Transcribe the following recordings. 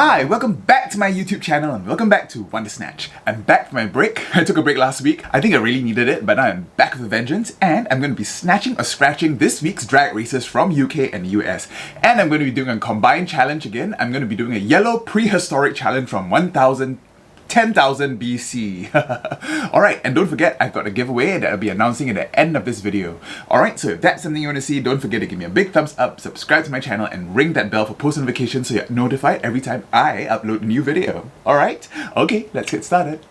Hi, welcome back to my YouTube channel and welcome back to Wonder Snatch. I'm back from my break. I took a break last week. I think I really needed it, but now I'm back with a vengeance and I'm going to be snatching or scratching this week's drag races from UK and US. And I'm going to be doing a combined challenge again. I'm going to be doing a yellow prehistoric challenge from 10,000 BC. Alright, and don't forget, I've got a giveaway that I'll be announcing at the end of this video. Alright, so if that's something you want to see, don't forget to give me a big thumbs up, subscribe to my channel, and ring that bell for post notifications so you're notified every time I upload a new video. Alright? Okay, let's get started.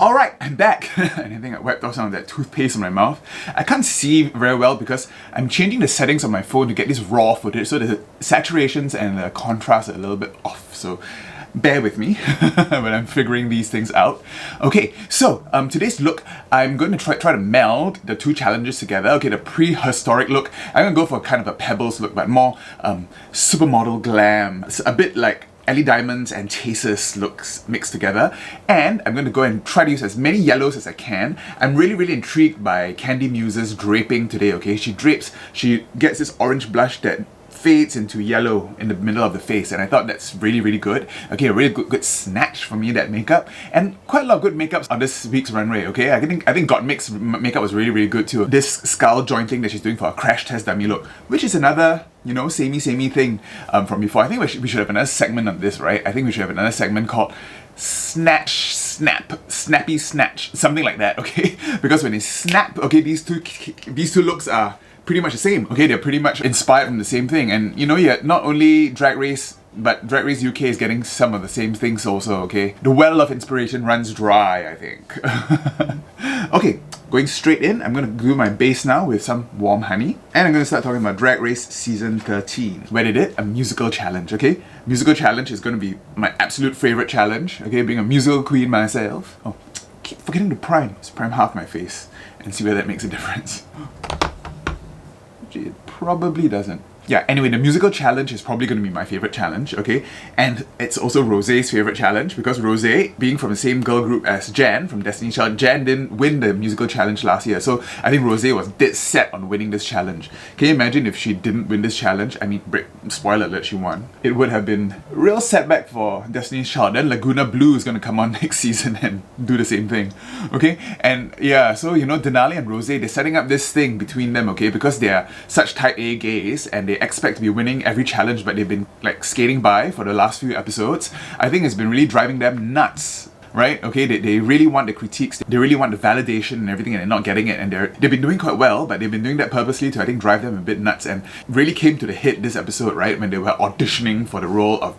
Alright, I'm back. And I think I wiped off some of that toothpaste in my mouth. I can't see very well because I'm changing the settings on my phone to get this raw footage, so the saturations and the contrast are a little bit off, so bear with me when I'm figuring these things out. Okay, so today's look, I'm going to try to meld the two challenges together. Okay, the prehistoric look, I'm going to go for kind of a Pebbles look, but more supermodel glam. It's a bit like Ellie Diamond's and Chase's looks mixed together, and I'm going to go and try to use as many yellows as I can. I'm really intrigued by Candy Muse's draping today, okay? She gets this orange blush that fades into yellow in the middle of the face, and I thought that's really good. Okay, a really good snatch for me, that makeup, and quite a lot of good makeups on this week's runway, okay? I think Gottmik's makeup was really good too. This skull jointing that she's doing for a crash test dummy look, which is another, you know, samey thing from before. I think we should have another segment on this, right? I think we should have another segment called Snatch, Snap, Snappy Snatch, something like that, okay? Because when they snap, okay, these two looks are pretty much the same, okay? They're pretty much inspired from the same thing, and you know, yeah, not only Drag Race, but Drag Race UK is getting some of the same things also, okay? The well of inspiration runs dry, I think. Okay, going straight in, I'm going to do my base now with some warm honey, and I'm going to start talking about Drag Race Season 13, where they did a musical challenge, okay? Musical challenge is going to be my absolute favorite challenge, okay? Being a musical queen myself. Oh, keep forgetting to prime. Let's prime half my face and see whether that makes a difference. It probably doesn't. Yeah, anyway, the musical challenge is probably going to be my favorite challenge, okay? And it's also Rosé's favorite challenge, because Rosé, being from the same girl group as Jan from Destiny's Child, Jan didn't win the musical challenge last year, so I think Rosé was dead set on winning this challenge. Can you imagine if she didn't win this challenge? I mean, spoiler alert, she won. It would have been a real setback for Destiny's Child. Then Laguna Blue is going to come on next season and do the same thing, okay? And yeah, so you know, Denali and Rosé, they're setting up this thing between them, okay? Because they are such type A gays and they expect to be winning every challenge, but they've been like skating by for the last few episodes. I think it's been really driving them nuts, right? Okay, they really want the critiques, they really want the validation and everything, and they're not getting it, and they've been doing quite well, but they've been doing that purposely to, I think, drive them a bit nuts, and really came to the hit this episode, right? When they were auditioning for the role of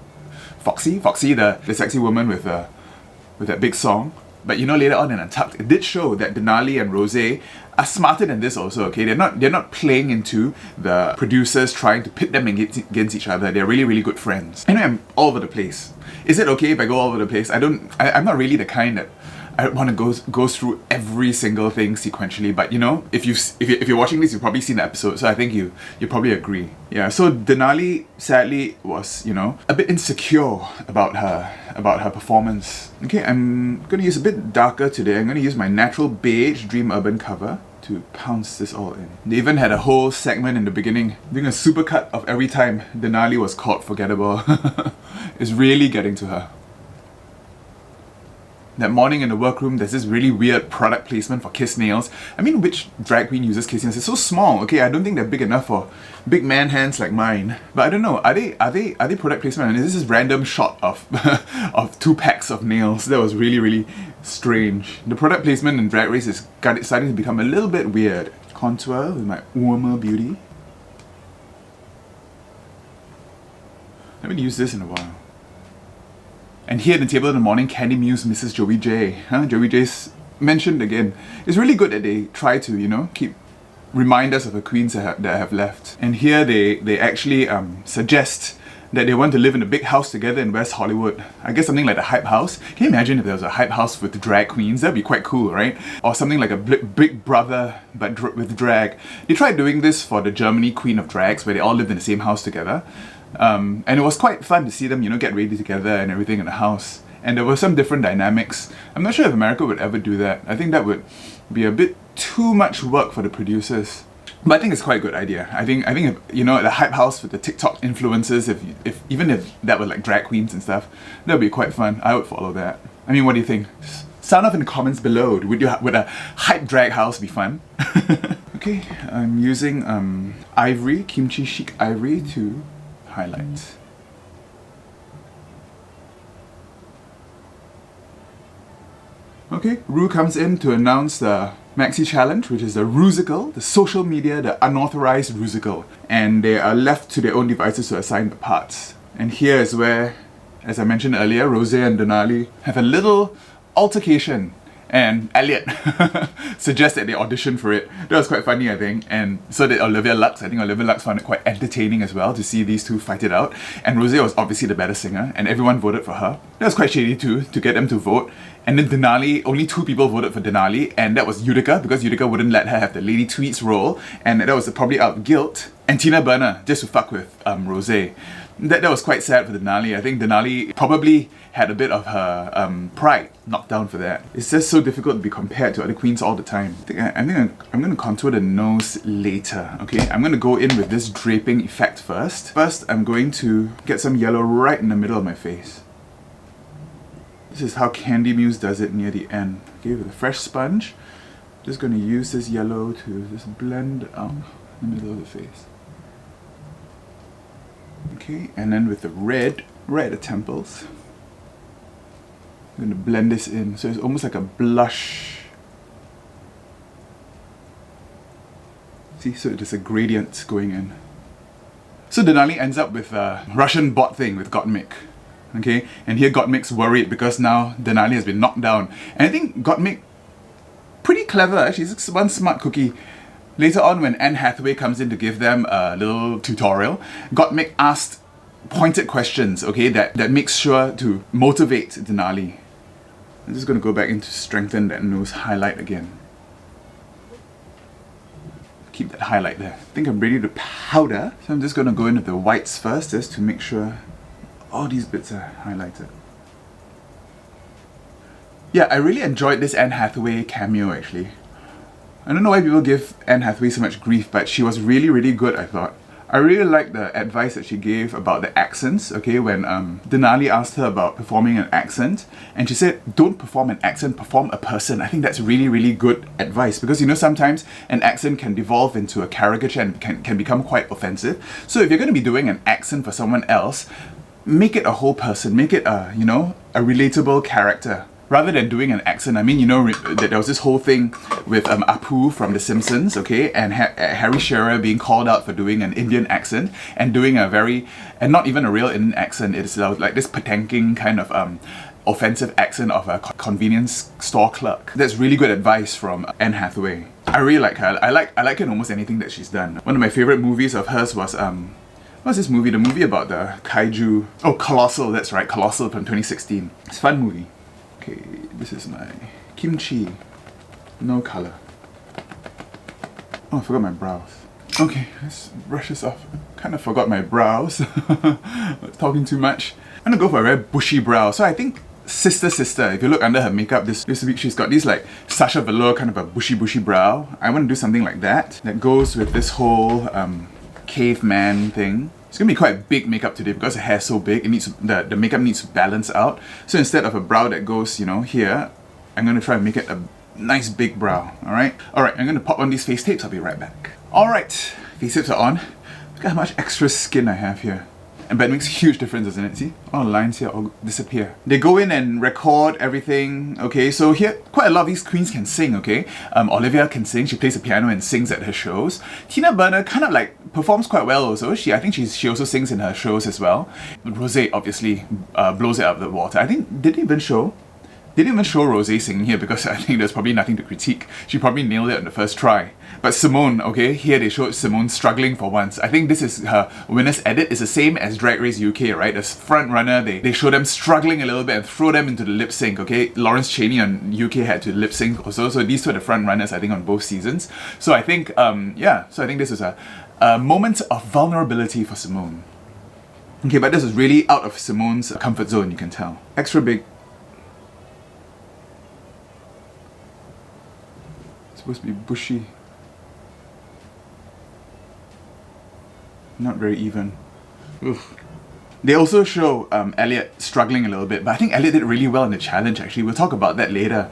Foxy, the sexy woman with that big song. But you know, later on in Untucked, it did show that Denali and Rosé are smarter than this also, okay? They're not playing into the producers trying to pit them against each other. They're really good friends. Anyway, I'm all over the place. Is it okay if I go all over the place? I'm not really the kind that I want to go through every single thing sequentially, but you know, if you're watching this, you've probably seen the episode, so I think you probably agree. Yeah, so Denali sadly was, you know, a bit insecure about her performance. Okay, I'm gonna use a bit darker today. I'm gonna use my natural beige Dream Urban cover to pounce this all in. They even had a whole segment in the beginning doing a supercut of every time Denali was called forgettable. It's really getting to her. That morning in the workroom, there's this really weird product placement for kiss nails. I mean, which drag queen uses kiss nails? It's so small, okay? I don't think they're big enough for big man hands like mine. But I don't know, are they product placement? And this is random shot of of 2 packs of nails. That was really strange. The product placement in Drag Race is starting to become a little bit weird. Contour with my warmer beauty. I haven't used this in a while. And here at the table in the morning, Candy Muse Mrs. Joey J. Joey J's mentioned again. It's really good that they try to, you know, remind us of the queens that have left. And here they actually suggest that they want to live in a big house together in West Hollywood. I guess something like the Hype House. Can you imagine if there was a Hype House with drag queens? That'd be quite cool, right? Or something like a Big Brother, but with drag. They tried doing this for the Germany Queen of Drags, where they all lived in the same house together. And it was quite fun to see them, you know, get ready together and everything in the house. and there were some different dynamics. I'm not sure if America would ever do that. I think that would be a bit too much work for the producers. But I think it's quite a good idea. I think if, you know, the hype house with the TikTok influencers, if even if that was like drag queens and stuff, that would be quite fun. I would follow that. I mean, what do you think? Sound off in the comments below. Would a hype drag house be fun? Okay, I'm using ivory, kimchi chic ivory to highlight. Okay, Ru comes in to announce the Maxi challenge, which is the Rusical, the social media, the unauthorized Rusical. And they are left to their own devices to assign the parts. And here is where, as I mentioned earlier, Rosé and Denali have a little altercation. And Elliot suggests that they audition for it. That was quite funny, I think. And so did Olivia Lux. I think Olivia Lux found it quite entertaining as well to see these two fight it out. And Rosé was obviously the better singer, and everyone voted for her. That was quite shady too, to get them to vote. And then Denali, only 2 people voted for Denali, and that was Utica, because Utica wouldn't let her have the Lady Tweets role, and that was probably out of guilt. And Tina Burner, just to fuck with Rosé. That was quite sad for Denali. I think Denali probably had a bit of her pride knocked down for that. It's just so difficult to be compared to other queens all the time. I think I'm going to contour the nose later, okay? I'm going to go in with this draping effect first. First, I'm going to get some yellow right in the middle of my face. This is how Candy Muse does it near the end. Okay, with a fresh sponge, just going to use this yellow to just blend out in the middle of the face. Okay, and then with the red, right at the temples, I'm going to blend this in, so it's almost like a blush. See, so there's a gradient going in. So Denali ends up with a Russian bot thing with Gottmik. Okay, and here Gottmik's worried because now Denali has been knocked down. And I think Gottmik, pretty clever actually, he's one smart cookie. Later on, when Anne Hathaway comes in to give them a little tutorial, Gottmik asked pointed questions, okay, that makes sure to motivate Denali. I'm just going to go back in to strengthen that nose highlight again. Keep that highlight there. I think I'm ready to powder. So I'm just going to go into the whites first, just to make sure all these bits are highlighted. Yeah, I really enjoyed this Anne Hathaway cameo actually. I don't know why people give Anne Hathaway so much grief, but she was really, really good, I thought. I really liked the advice that she gave about the accents, okay, when Denali asked her about performing an accent, and she said, don't perform an accent, perform a person. I think that's really, really good advice, because you know, sometimes an accent can devolve into a caricature and can become quite offensive. So if you're going to be doing an accent for someone else, make it a whole person, make it a, you know, a relatable character. Rather than doing an accent, I mean, you know, there was this whole thing with Apu from The Simpsons, okay, and Harry Shearer being called out for doing an Indian accent and doing a very, and not even a real Indian accent, it's like this patanking kind of offensive accent of a convenience store clerk. That's really good advice from Anne Hathaway. I really like her. I like her in almost anything that she's done. One of my favorite movies of hers was what's this movie? The movie about the kaiju. Oh, Colossal. That's right, Colossal from 2016. It's a fun movie. Okay, this is my kimchi. No color. Oh, I forgot my brows. Okay, let's brush this off. Kind of forgot my brows. Talking too much. I'm gonna go for a very bushy brow. So I think Sister, if you look under her makeup this week, she's got these like Sacha Velour kind of a bushy brow. I want to do something like that goes with this whole caveman thing. It's gonna be quite big makeup today because the hair's so big. It needs the makeup needs to balance out. So instead of a brow that goes, you know, here, I'm gonna try and make it a nice big brow. Alright, I'm gonna pop on these face tapes. I'll be right back. Alright, face tapes are on. Look at how much extra skin I have here. But it makes a huge difference, doesn't it? See? All the lines here all disappear. They go in and record everything, okay? So here, quite a lot of these queens can sing, okay? Olivia can sing, she plays the piano and sings at her shows. Tina Burner kind of like performs quite well also. I think she also sings in her shows as well. Rosé obviously blows it out of the water. I think, did they even show Rosé singing here because I think there's probably nothing to critique. She probably nailed it on the first try. But Simone, okay, here they showed Simone struggling for once. I think this is her winner's edit. It's the same as Drag Race UK, right? As front runner, they show them struggling a little bit and throw them into the lip sync, okay? Lawrence Chaney on UK had to lip sync also. So these two are the front runners, I think, on both seasons. So I think, yeah, so I think this is a moment of vulnerability for Simone. Okay, but this is really out of Simone's comfort zone, you can tell. Extra big supposed to be bushy. Not very even. Oof. They also show Elliot struggling a little bit, but I think Elliot did really well in the challenge actually. We'll talk about that later.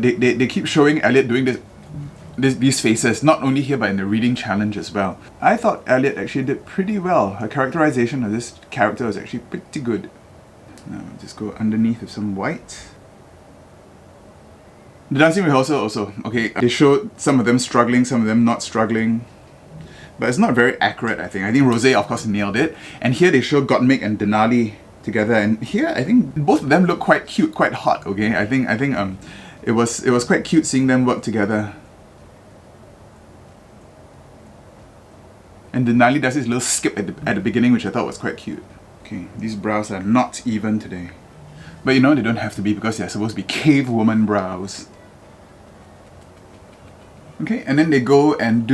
They keep showing Elliot doing these faces, not only here but in the reading challenge as well. I thought Elliot actually did pretty well. Her characterization of this character was actually pretty good. Now just go underneath with some white. The dancing rehearsal also, okay, they showed some of them struggling, some of them not struggling. But it's not very accurate, I think. I think Rosé, of course, nailed it. And here they show Gottmik and Denali together. And here, I think both of them look quite cute, quite hot, okay? I think it was quite cute seeing them work together. And Denali does this little skip at the beginning, which I thought was quite cute. Okay, these brows are not even today. But you know, they don't have to be because they're supposed to be cave woman brows. Okay, and then they go and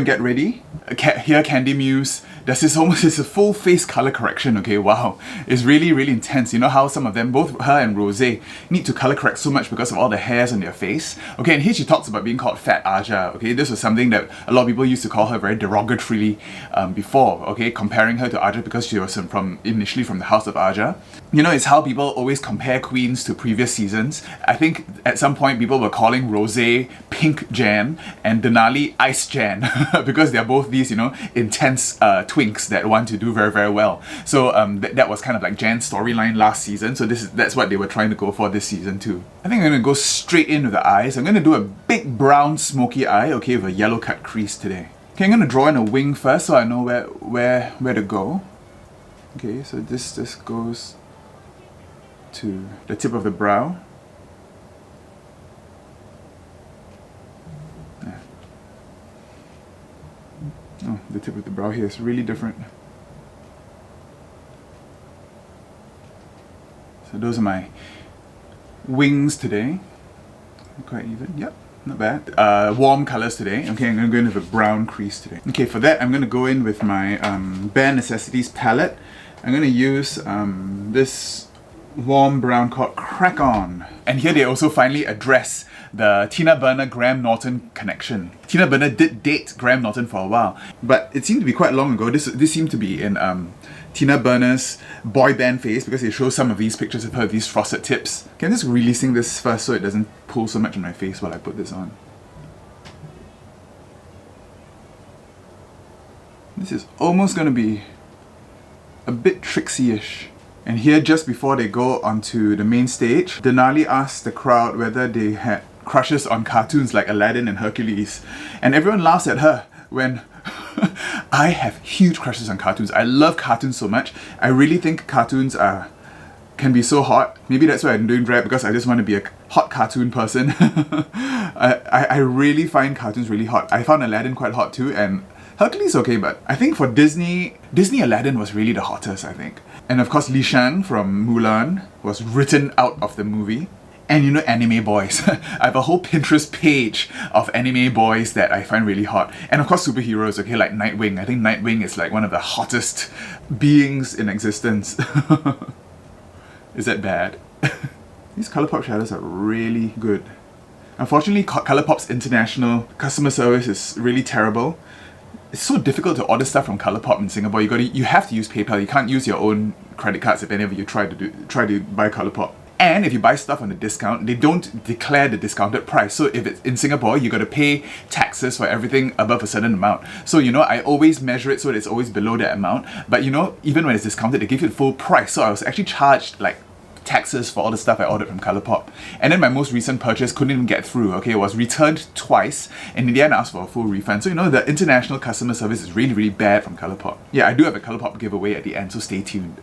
get ready. Here, Candy Muse does this almost, it's a full face color correction, okay, wow. It's really, really intense. You know how some of them, both her and Rosé, need to color correct so much because of all the hairs on their face? Okay, and here she talks about being called Fat Aja, okay? This was something that a lot of people used to call her very derogatorily before, okay? Comparing her to Aja because she was initially from the house of Aja. You know, it's how people always compare queens to previous seasons. I think at some point people were calling Rosé Pink Jan and Denali Ice Jan because they're both these, you know, intense twinks that want to do very, very well. So that was kind of like Jan's storyline last season. So that's what they were trying to go for this season too. I think I'm going to go straight in with the eyes. I'm going to do a big brown smoky eye, okay, with a yellow cut crease today. Okay, I'm going to draw in a wing first so I know where to go. Okay, so this goes to the tip of the brow. Yeah. Oh, the tip of the brow here is really different. So those are my wings today. Quite even, yep, not bad. Warm colors today. Okay, I'm going to go in with a brown crease today. Okay, for that I'm going to go in with my Bare Necessities palette. I'm going to use this warm brown called Crack On. And here they also finally address the Tina Burner Graham Norton connection. Tina Burner did date Graham Norton for a while, but it seemed to be quite long ago. This seemed to be in Tina Burner's boy band phase because they show some of these pictures of her with these frosted tips. Okay, I'm just releasing this first so it doesn't pull so much on my face while I put this on. This is almost going to be a bit tricksy-ish. And here, just before they go onto the main stage, Denali asked the crowd whether they had crushes on cartoons like Aladdin and Hercules. And everyone laughs at her when I have huge crushes on cartoons. I love cartoons so much. I really think cartoons can be so hot. Maybe that's why I'm doing drag, because I just want to be a hot cartoon person. I really find cartoons really hot. I found Aladdin quite hot too, and Hercules okay, but I think for Disney Aladdin was really the hottest, I think. And of course, Li Shang from Mulan was written out of the movie. And you know, anime boys. I have a whole Pinterest page of anime boys that I find really hot. And of course, superheroes, okay, like Nightwing. I think Nightwing is like one of the hottest beings in existence. Is that bad? These ColourPop shadows are really good. Unfortunately, ColourPop's international customer service is really terrible. It's so difficult to order stuff from ColourPop in Singapore. You have to use PayPal. You can't use your own credit cards if any of you try to buy ColourPop. And if you buy stuff on a discount, they don't declare the discounted price. So if it's in Singapore, you got to pay taxes for everything above a certain amount. So you know, I always measure it so that it's always below that amount. But you know, even when it's discounted, they give you the full price. So I was actually charged like taxes for all the stuff I ordered from ColourPop. And then my most recent purchase couldn't even get through, okay? It was returned twice, and in the end I asked for a full refund. So you know, the international customer service is really, really bad from ColourPop. Yeah, I do have a ColourPop giveaway at the end, so stay tuned.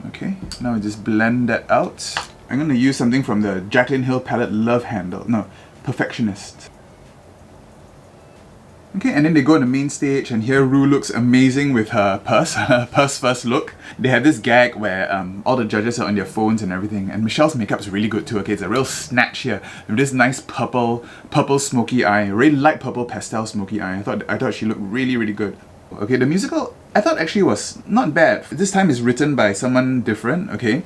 Okay, now I just blend that out. I'm going to use something from the Jaclyn Hill palette Love Handle. No, Perfectionist. Okay, and then they go on the main stage, and here Rue looks amazing with her purse first look. They have this gag where all the judges are on their phones and everything, and Michelle's makeup is really good too. Okay, it's a real snatch here with this nice purple smoky eye, really light purple pastel smoky eye. I thought she looked really, really good. Okay, the musical I thought actually was not bad. This time it's written by someone different. Okay.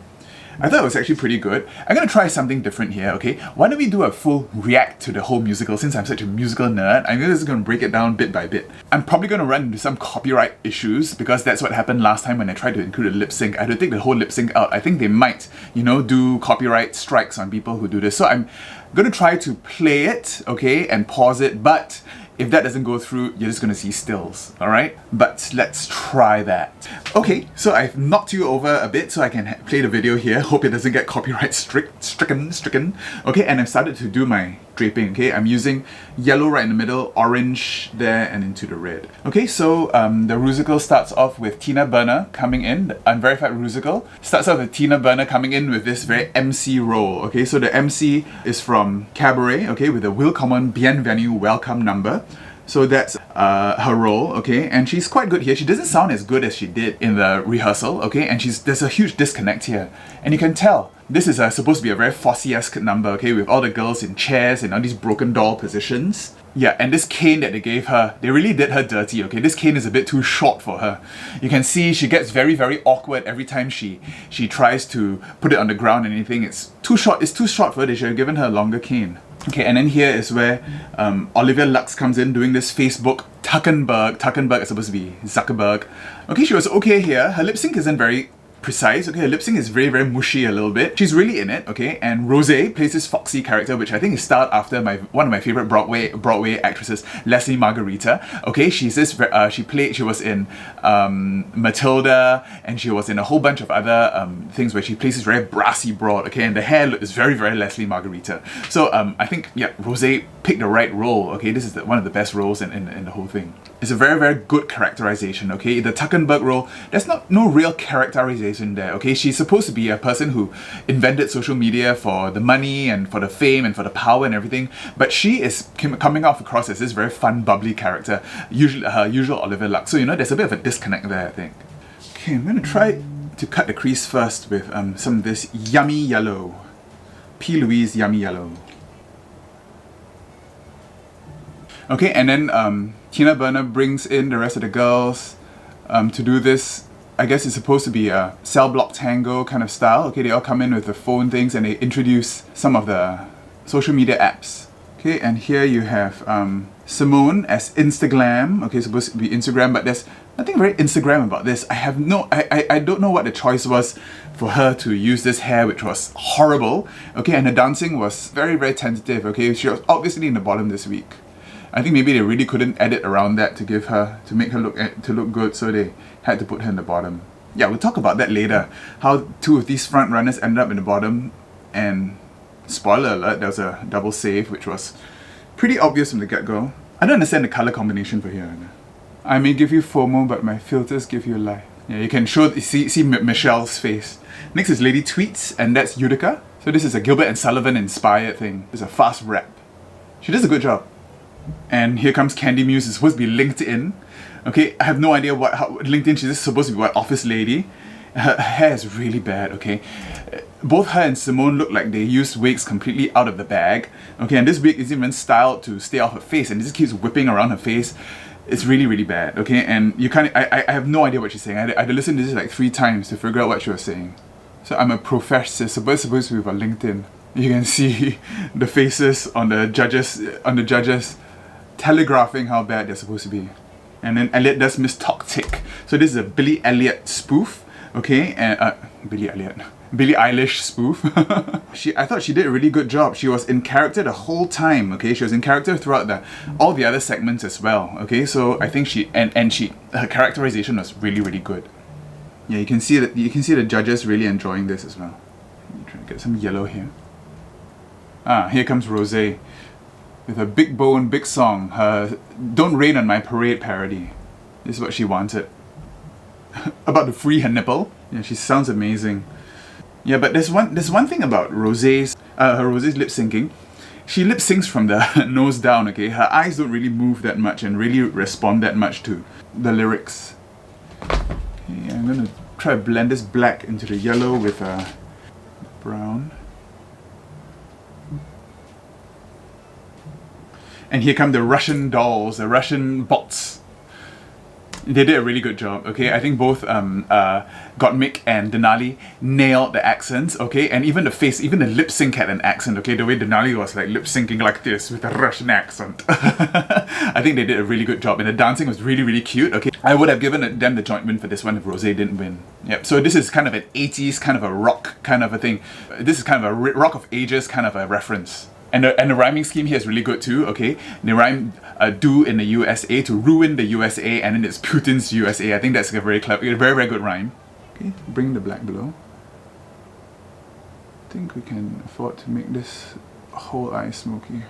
I thought it was actually pretty good. I'm gonna try something different here, okay? Why don't we do a full react to the whole musical? Since I'm such a musical nerd, I'm just gonna break it down bit by bit. I'm probably gonna run into some copyright issues because that's what happened last time when I tried to include a lip sync. I had to take the whole lip sync out. I think they might, you know, do copyright strikes on people who do this. So I'm gonna try to play it, okay, and pause it, but if that doesn't go through, you're just gonna see stills, alright? But let's try that. Okay, so I've knocked you over a bit so I can play the video here. Hope it doesn't get copyright stricken. Okay, and I've started to do my draping, okay? I'm using yellow right in the middle, orange there, and into the red. Okay, so the Rusical starts off with Tina Burner coming in, Unverified Rusical. Starts off with Tina Burner coming in with this very MC role, okay? So the MC is from Cabaret, okay, with a Willkommen Bienvenue welcome number. So that's her role, okay? And she's quite good here. She doesn't sound as good as she did in the rehearsal, okay? And there's a huge disconnect here. And you can tell, this is supposed to be a very Fosse-esque number, okay? With all the girls in chairs and all these broken doll positions. Yeah, and this cane that they gave her, they really did her dirty, okay? This cane is a bit too short for her. You can see she gets very, very awkward every time she tries to put it on the ground and anything. It's too short for her. They should have given her a longer cane. Okay, and then here is where Olivia Lux comes in doing this Facebook Tuckenberg. Tuckenberg is supposed to be Zuckerberg. Okay, she was okay here. Her lip sync isn't very precise, okay? Her lip sync is very, very mushy a little bit. She's really in it, okay? And Rosé plays this foxy character, which I think is styled after one of my favorite Broadway actresses, Leslie Margarita. Okay, she's this. She was in Matilda, and she was in a whole bunch of other things where she plays this very brassy broad, okay? And the hair is very, very Leslie Margarita. So I think, yeah, Rosé picked the right role, okay? This is one of the best roles in the whole thing. It's a very, very good characterization, okay? The Tuckenberg role, there's no real characterization there, okay? She's supposed to be a person who invented social media for the money and for the fame and for the power and everything, but she is coming off across as this very fun, bubbly character, her usual Olivia Lux. So, you know, there's a bit of a disconnect there, I think. Okay, I'm gonna try to cut the crease first with some of this Yummy Yellow. P. Louise Yummy Yellow. Okay, and then Tina Burner brings in the rest of the girls to do this. I guess it's supposed to be a cell block tango kind of style. Okay, they all come in with the phone things and they introduce some of the social media apps. Okay, and here you have Simone as Instagram. Okay, supposed to be Instagram, but there's nothing very Instagram about this. I don't know what the choice was for her to use this hair, which was horrible. Okay, and the dancing was very, very tentative. Okay, she was obviously in the bottom this week. I think maybe they really couldn't edit around that to make her look good, so they had to put her in the bottom. Yeah, we'll talk about that later. How two of these front runners ended up in the bottom, and spoiler alert, there was a double save, which was pretty obvious from the get-go. I don't understand the color combination for here. I may give you FOMO, but my filters give you life. Yeah, you can see Michelle's face. Next is Lady Tweets, and that's Utica. So this is a Gilbert and Sullivan inspired thing. It's a fast rap. She does a good job. And here comes Candy Muse. It's supposed to be LinkedIn. Okay, I have no idea how LinkedIn. She's just supposed to be what, office lady. Her hair is really bad. Okay, both her and Simone look like they used wigs completely out of the bag. Okay, and this wig isn't even styled to stay off her face, and it just keeps whipping around her face. It's really, really bad. Okay, and you can't. I have no idea what she's saying. I had to listen to this like 3 times to figure out what she was saying. So I'm a professor, supposed to be about LinkedIn. You can see the faces on the judges telegraphing how bad they're supposed to be. And then Elliot does Miss Toxic. So this is a Billie Elliot spoof, okay? And Billie Eilish spoof. I thought she did a really good job. She was in character the whole time, okay? She was in character throughout all the other segments as well, okay? So I think her characterization was really, really good. Yeah, you can see the judges really enjoying this as well. Let me try to get some yellow here. Here comes Rosé with a big bow and big song. Her Don't Rain on My Parade parody. This is what she wanted. About to free her nipple. Yeah, she sounds amazing. Yeah, but there's one thing about Rosé's lip syncing. She lip syncs from the nose down, okay? Her eyes don't really move that much and really respond that much to the lyrics. Okay, I'm gonna try to blend this black into the yellow with brown. And here come the Russian dolls, the Russian bots. They did a really good job, okay? I think both Gottmik and Denali nailed the accents, okay? And even the face, even the lip sync had an accent, okay? The way Denali was like lip syncing like this with a Russian accent. I think they did a really good job, and the dancing was really, really cute, okay? I would have given them the joint win for this one if Rosé didn't win. Yep, so this is kind of an 80s kind of a rock kind of a thing. This is kind of a rock of ages kind of a reference. And the rhyming scheme here is really good too, okay? They rhyme do in the USA to ruin the USA, and then it's Putin's USA. I think that's a very clever, very, very good rhyme. Okay, bring the black below. I think we can afford to make this whole eye smoky.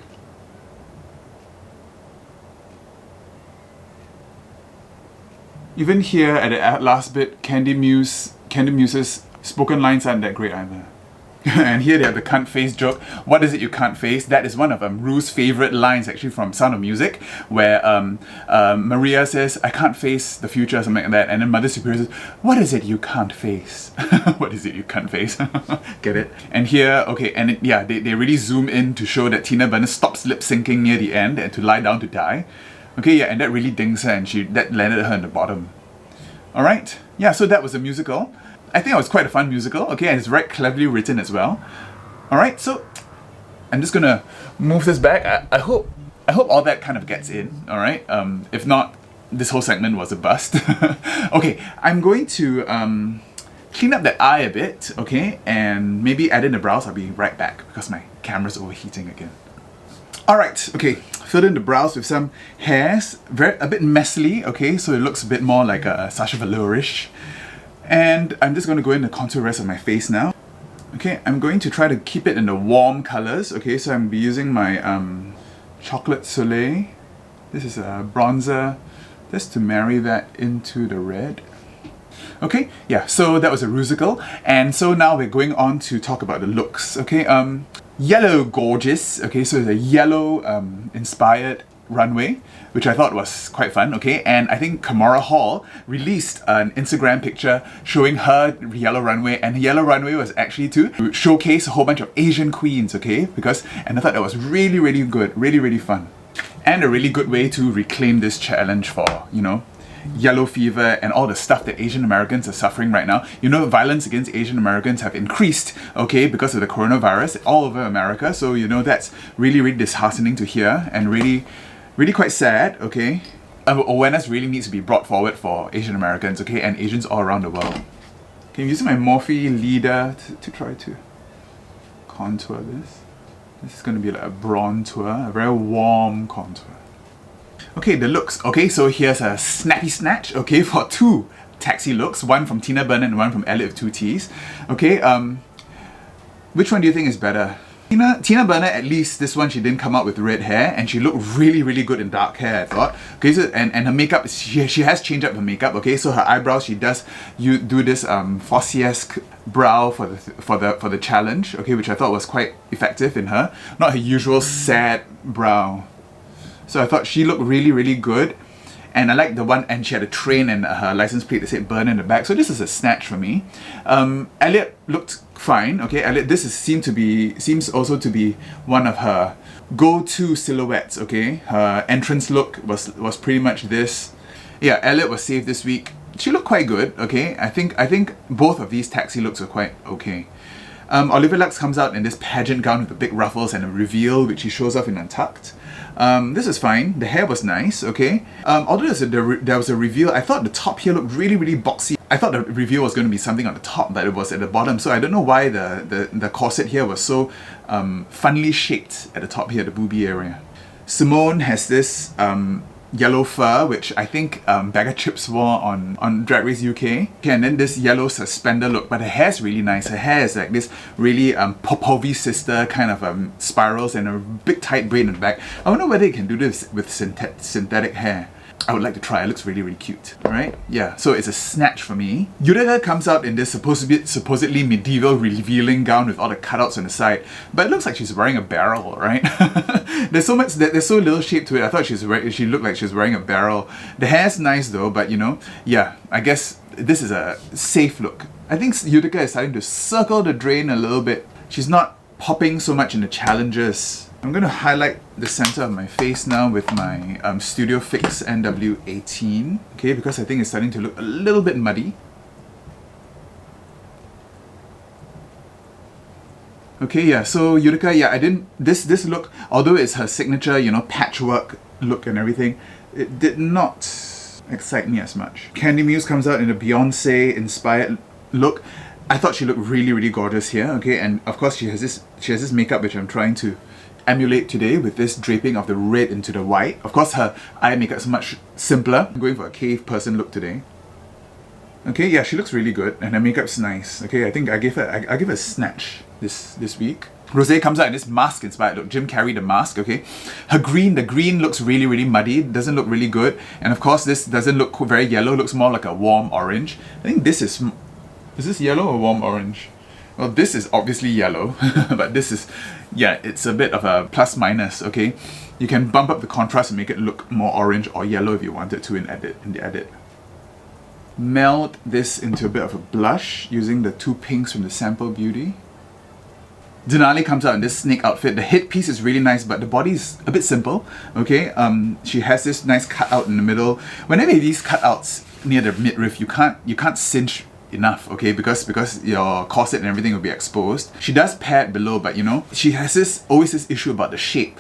Even here at the last bit, Candy Muse's spoken lines aren't that great either. And here they have the can't face joke. What is it you can't face? That is one of Rue's favorite lines actually from Sound of Music, where Maria says, I can't face the future, or something like that. And then Mother Superior says, what is it you can't face? What is it you can't face? Get it? And here, okay, and yeah, they really zoom in to show that Tina Burner stops lip syncing near the end and to lie down to die. Okay, yeah, and that really dings her, and that landed her in the bottom. Alright, yeah, so that was a musical. I think it was quite a fun musical, okay, and it's very cleverly written as well. Alright, so I'm just gonna move this back. I hope all that kind of gets in, alright? If not, this whole segment was a bust. Okay, I'm going to clean up that eye a bit, okay, and maybe add in the brows. I'll be right back because my camera's overheating again. Alright, okay, filled in the brows with some hairs, a bit messily, okay, so it looks a bit more like a Sacha Velour-ish. And I'm just going to go in the contour rest of my face now. Okay, I'm going to try to keep it in the warm colors. Okay, so I'm using my Chocolate Soleil. This is a bronzer, just to marry that into the red. Okay, yeah, so that was a rusical. And so now we're going on to talk about the looks. Okay, yellow gorgeous. Okay, so it's a yellow inspired runway, which I thought was quite fun, okay? And I think Kamara Hall released an Instagram picture showing her yellow runway, and the yellow runway was actually to showcase a whole bunch of Asian queens, okay? And I thought that was really, really good, really, really fun. And a really good way to reclaim this challenge for, you know, yellow fever and all the stuff that Asian Americans are suffering right now. You know, violence against Asian Americans have increased, okay, because of the coronavirus all over America. So, you know, that's really, really disheartening to hear, and really quite sad, okay? Awareness really needs to be brought forward for Asian Americans, okay, and Asians all around the world. Okay, I'm using my Morphe leader to try to contour this. This is going to be like a bronzer, a very warm contour. Okay, the looks. Okay, so here's a snappy snatch, okay, for two taxi looks, one from Tina Burner and one from Elliot with two T's. Okay, which one do you think is better? Tina Burner, at least this one, she didn't come out with red hair, and she looked really, really good in dark hair, I thought. Okay, so and her makeup, she has changed up her makeup. Okay, so her eyebrows, she does do this Fosse-esque brow for the challenge. Okay, which I thought was quite effective in her, not her usual sad brow. So I thought she looked really, really good. And I like the one, and she had a train and her license plate that said burn in the back. So this is a snatch for me. Elliot looked fine. Okay, Elliot, this seems also to be one of her go-to silhouettes. Okay, her entrance look was pretty much this. Yeah, Elliot was safe this week. She looked quite good. Okay, I think both of these taxi looks are quite okay. Olivia Lux comes out in this pageant gown with the big ruffles and a reveal, which she shows off in Untucked. This is fine. The hair was nice, okay? Although there was a reveal, I thought the top here looked really, really boxy. I thought the reveal was going to be something on the top, but it was at the bottom. So I don't know why the corset here was so funnily shaped at the top here, the boobie area. Simone has this yellow fur, which I think Bagger Chips wore on Drag Race UK. Okay, and then this yellow suspender look, but her hair's really nice. Her hair is like this really Popovy sister kind of spirals and a big tight braid in the back. I wonder whether you can do this with synthetic hair. I would like to try. It looks really, really cute. Alright? Yeah, so it's a snatch for me. Yurika comes out in this supposedly medieval revealing gown with all the cutouts on the side, but it looks like she's wearing a barrel, right? There's so little shape to it. I thought she looked like she's wearing a barrel. The hair's nice though, but you know, yeah, I guess this is a safe look. I think Yurika is starting to circle the drain a little bit. She's not popping so much in the challenges. I'm going to highlight the center of my face now with my Studio Fix NW18, okay, because I think it's starting to look a little bit muddy. Okay, yeah, so Utica, yeah, I didn't, this look, although it's her signature, you know, patchwork look and everything, it did not excite me as much. Candy Muse comes out in a Beyonce-inspired look. I thought she looked really, really gorgeous here, okay, and of course she has this makeup which I'm trying to emulate today with this draping of the red into the white. Of course, her eye makeup is much simpler. I'm going for a cave person look today. Okay, yeah, she looks really good, and her makeup's nice. Okay, I think I give her a snatch this week. Rosé comes out in this mask inspired look. Jim Carrey the mask, okay. The green looks really, really muddy. It doesn't look really good. And of course, this doesn't look very yellow. It looks more like a warm orange. I think this is this yellow or warm orange? Well, this is obviously yellow, but this is, yeah, it's a bit of a plus minus, okay. You can bump up the contrast and make it look more orange or yellow if you wanted to in the edit. Meld this into a bit of a blush using the two pinks from the Sample Beauty. Denali comes out in this snake outfit. The headpiece is really nice, but the body is a bit simple, okay? She has this nice cutout in the middle. Whenever these cutouts near the midriff, you can't cinch enough, okay, because your corset and everything will be exposed. She does pad below, but you know, she has always this issue about the shape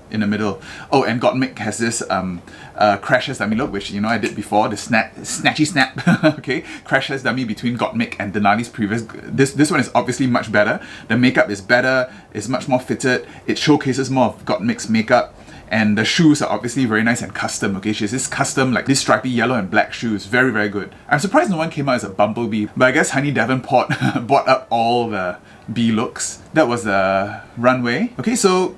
in the middle. Oh, and Gottmik has this crash test dummy look, which, you know, I did before, the snatchy snap, okay? Crash test dummy between Gottmik and Denali's previous. This one is obviously much better. The makeup is better, it's much more fitted, it showcases more of Gottmik's makeup, and the shoes are obviously very nice and custom, okay? She has this custom, like this stripy yellow and black shoes, very, very good. I'm surprised no one came out as a bumblebee, but I guess Honey Davenport bought up all the bee looks. That was the runway. Okay, so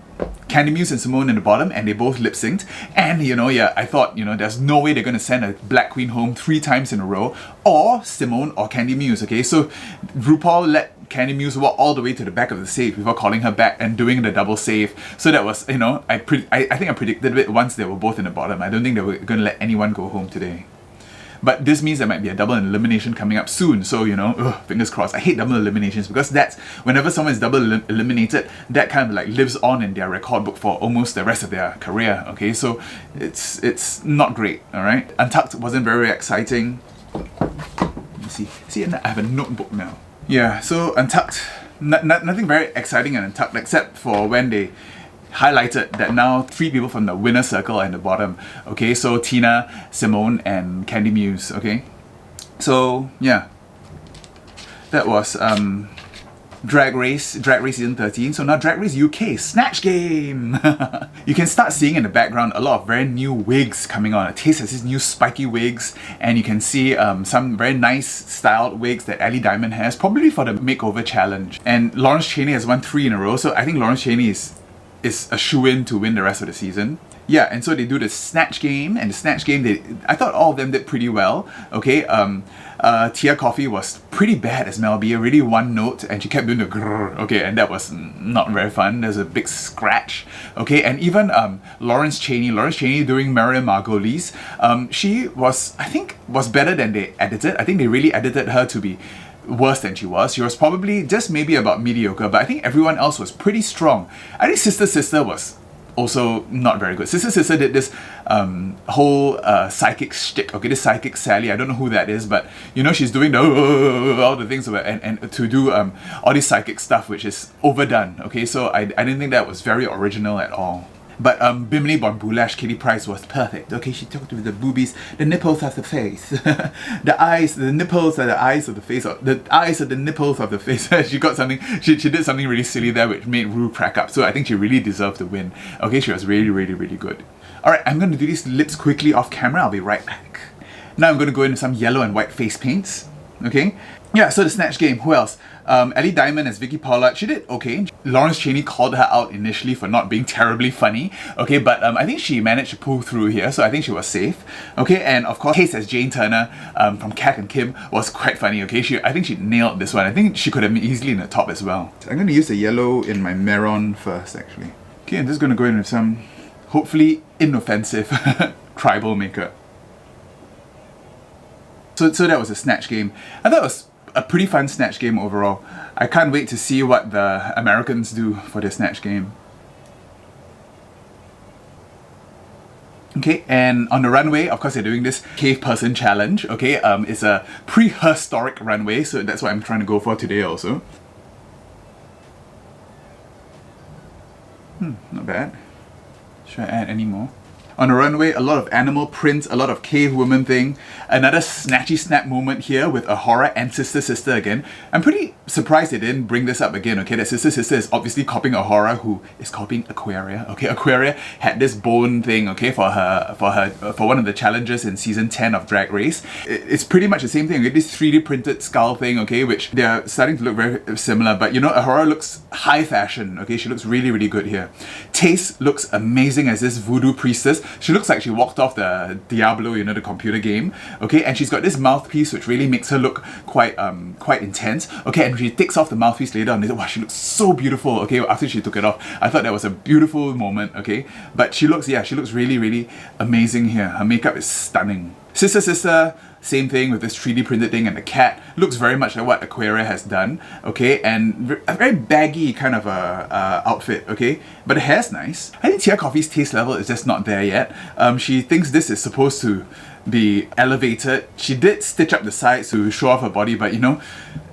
Candy Muse and Simone in the bottom, and they both lip synced. And you know, yeah, I thought, you know, there's no way they're gonna send a Black Queen home 3 times in a row, or Simone or Candy Muse, okay? So RuPaul let Candy Muse walk all the way to the back of the stage before calling her back and doing the double save. So that was, you know, I think I predicted it once they were both in the bottom. I don't think they were gonna let anyone go home today. But this means there might be a double elimination coming up soon. So, you know, fingers crossed. I hate double eliminations because that's, whenever someone is double eliminated, that kind of like lives on in their record book for almost the rest of their career, okay? So it's not great, all right? Untucked wasn't very exciting. Let me see. See, I have a notebook now. Yeah, so Untucked, nothing very exciting in Untucked except for when they highlighted that now 3 people from the winner circle are in the bottom, okay? So Tina, Simone, and Candy Muse, okay? So yeah, that was Drag Race season 13. So now Drag Race UK Snatch Game. You can start seeing in the background a lot of very new wigs coming on. Taste has these new spiky wigs, and you can see some very nice styled wigs that Ellie Diamond has, probably for the makeover challenge. And Lawrence Chaney has won 3 in a row, so I think Lawrence Chaney is a shoo-in to win the rest of the season. Yeah, and so they do the Snatch Game, and the Snatch Game, I thought all of them did pretty well, okay? Tia Coffee was pretty bad as Mel B, really one note, and she kept doing the grrr, okay, and that was not very fun. There's a big scratch, okay? And even Lawrence Chaney doing Mariam Margolyes, she was, I think, was better than they edited. I think they really edited her to be worse than she was. She was probably just maybe about mediocre, but I think everyone else was pretty strong. I think Sister was also not very good. Sister did this whole psychic shtick, okay, this psychic Sally, I don't know who that is, but you know, she's doing the all the things and to do all this psychic stuff, which is overdone, okay? So I didn't think that was very original at all. But Bimini Bonboulash, Kitty Pryce was perfect. Okay, she talked with the boobies, the nipples of the face, the eyes, the nipples are the eyes of the face, or the eyes are the nipples of the face. She got something, she did something really silly there which made Rue crack up. So I think she really deserved the win. Okay, she was really, really, really good. Alright, I'm going to do these lips quickly off camera. I'll be right back. Now I'm going to go into some yellow and white face paints. Okay? Yeah, so the Snatch Game, who else? Ellie Diamond as Vicky Pollard, she did okay. Lawrence Chaney called her out initially for not being terribly funny, okay, but I think she managed to pull through here, so I think she was safe, okay. And of course, Case as Jane Turner from Kat and Kim was quite funny, okay. I think she nailed this one. I think she could have been easily in the top as well. I'm going to use the yellow in my Meron first, actually. Okay, I'm just going to go in with some, hopefully, inoffensive tribal makeup. So that was a Snatch Game. I thought it was a pretty fun Snatch Game overall. I can't wait to see what the Americans do for their Snatch Game. Okay, and on the runway, of course, they're doing this cave person challenge. Okay, it's a prehistoric runway, so that's what I'm trying to go for today also. Not bad. Should I add any more? On the runway, a lot of animal prints, a lot of cave woman thing. Another snatchy snap moment here with Ahura and Sister Sister again. I'm pretty surprised they didn't bring this up again, okay? That Sister Sister is obviously copying Ahura, who is copying Aquaria. Okay, Aquaria had this bone thing, okay, for one of the challenges in season 10 of Drag Race. It's pretty much the same thing, okay? This 3D printed skull thing, okay, which they're starting to look very similar, but you know, Ahura looks high fashion, okay? She looks really, really good here. Taste looks amazing as this voodoo priestess. She looks like she walked off the Diablo, you know, the computer game, okay? And she's got this mouthpiece which really makes her look quite intense, okay? And she takes off the mouthpiece later on, and wow, she looks so beautiful, okay? After she took it off, I thought that was a beautiful moment, okay? But she looks really, really amazing here. Her makeup is stunning. Sister Sister, same thing with this 3D printed thing, and the cat looks very much like what Aquaria has done, okay? And a very baggy kind of a outfit, okay? But the hair's nice. I think Tia Coffee's taste level is just not there yet. She thinks this is supposed to be elevated. She did stitch up the sides to show off her body, but you know,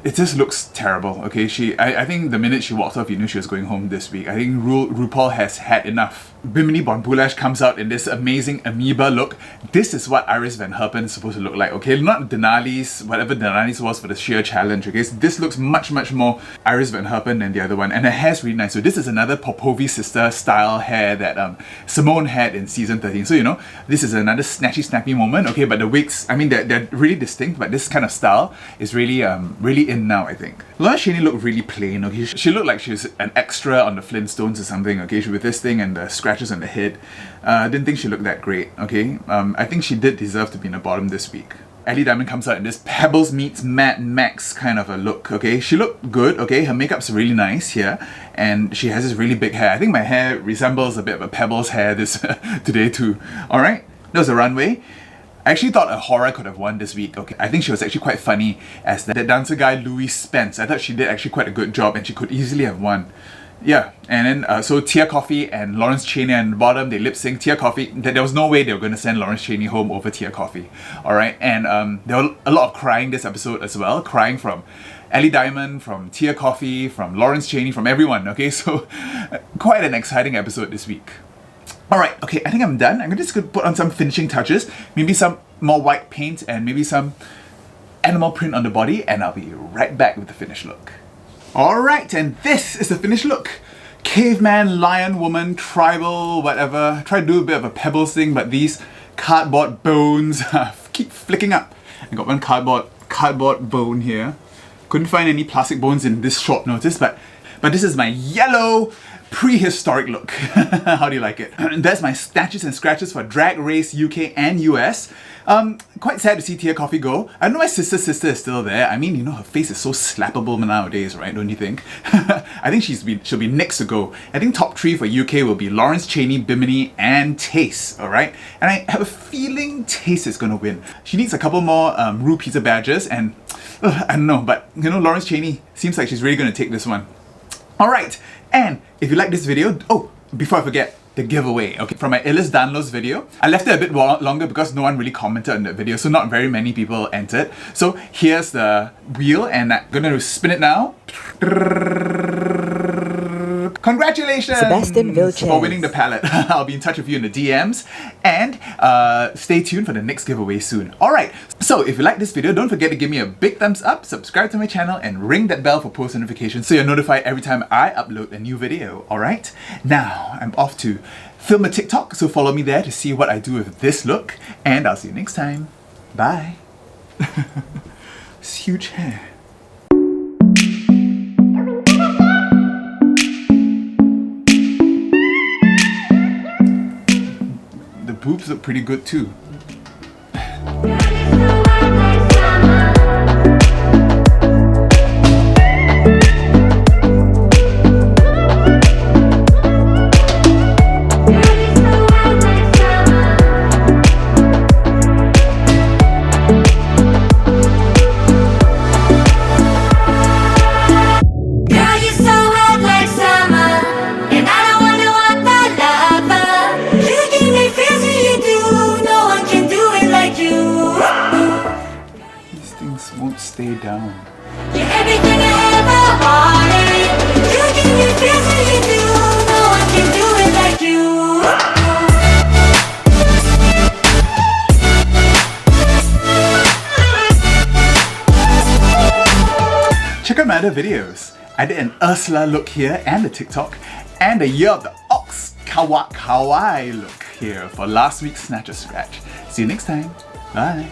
it just looks terrible, okay? I think the minute she walked off, you knew she was going home this week. I think RuPaul has had enough. Bimini Bon Boulash comes out in this amazing amoeba look. This is what Iris Van Herpen is supposed to look like, okay? Not Denali's, whatever Denali's was for the sheer challenge, okay? So this looks much, much more Iris Van Herpen than the other one. And her hair's really nice. So this is another Popovi sister style hair that Simone had in season 13. So, you know, this is another snatchy, snappy moment, okay? But the wigs, I mean, they're really distinct, but this kind of style is really, really in now, I think. Lawrence Chaney looked really plain, okay? She looked like she was an extra on the Flintstones or something, okay? With this thing and the scratches on the head. Didn't think she looked that great, okay? I think she did deserve to be in the bottom this week. Ellie Diamond comes out in this Pebbles meets Mad Max kind of a look, okay? She looked good, okay? Her makeup's really nice here, and she has this really big hair. I think my hair resembles a bit of a Pebbles hair this today too. Alright, that was the runway. I actually thought Ahura could have won this week, okay? I think she was actually quite funny as that dancer guy, Louis Spence. I thought she did actually quite a good job and she could easily have won. Yeah, and then so Tia Coffee and Lawrence Chaney at the bottom, they lip sync. Tia Coffee, there was no way they were going to send Lawrence Chaney home over Tia Coffee. Alright, and there were a lot of crying this episode as well. Crying from Ellie Diamond, from Tia Coffee, from Lawrence Chaney, from everyone, okay? So quite an exciting episode this week. Alright, okay, I think I'm done. I'm just going to put on some finishing touches. Maybe some more white paint and maybe some animal print on the body, and I'll be right back with the finished look. Alright, and this is the finished look. Caveman, lion, woman, tribal, whatever. Try to do a bit of a Pebbles thing, but these cardboard bones keep flicking up. I got one cardboard bone here. Couldn't find any plastic bones in this short notice, but this is my yellow prehistoric look. How do you like it? That's my Snatches and Scratches for Drag Race UK and US. Quite sad to see Tia Coffee go. I don't know why Sister Sister is still there. I mean, you know, her face is so slappable nowadays, right? Don't you think? I think she'll be next to go. I think top 3 for UK will be Lawrence Chaney, Bimini, and Taste, alright? And I have a feeling Taste is gonna win. She needs a couple more Ru Pizza badges, and I don't know, but you know, Lawrence Chaney seems like she's really gonna take this one. Alright, and if you like this video, oh, before I forget, the giveaway, okay, from my Illis Danlos video. I left it a bit longer because no one really commented on the video, so not very many people entered. So here's the wheel, and I'm gonna spin it now. Congratulations Sebastian Vilches for winning the palette. I'll be in touch with you in the DMs, and stay tuned for the next giveaway soon. Alright, so if you like this video, don't forget to give me a big thumbs up, subscribe to my channel, and ring that bell for post notifications so you're notified every time I upload a new video. Alright, now I'm off to film a TikTok, so follow me there to see what I do with this look, and I'll see you next time. Bye. It's huge hair. Boobs look pretty good too. You give me feels when you do my other videos. I did an Ursula look here and the TikTok, and a year of the Ox Kawaii look here for last week's Snatcher Scratch. See you next time. Bye.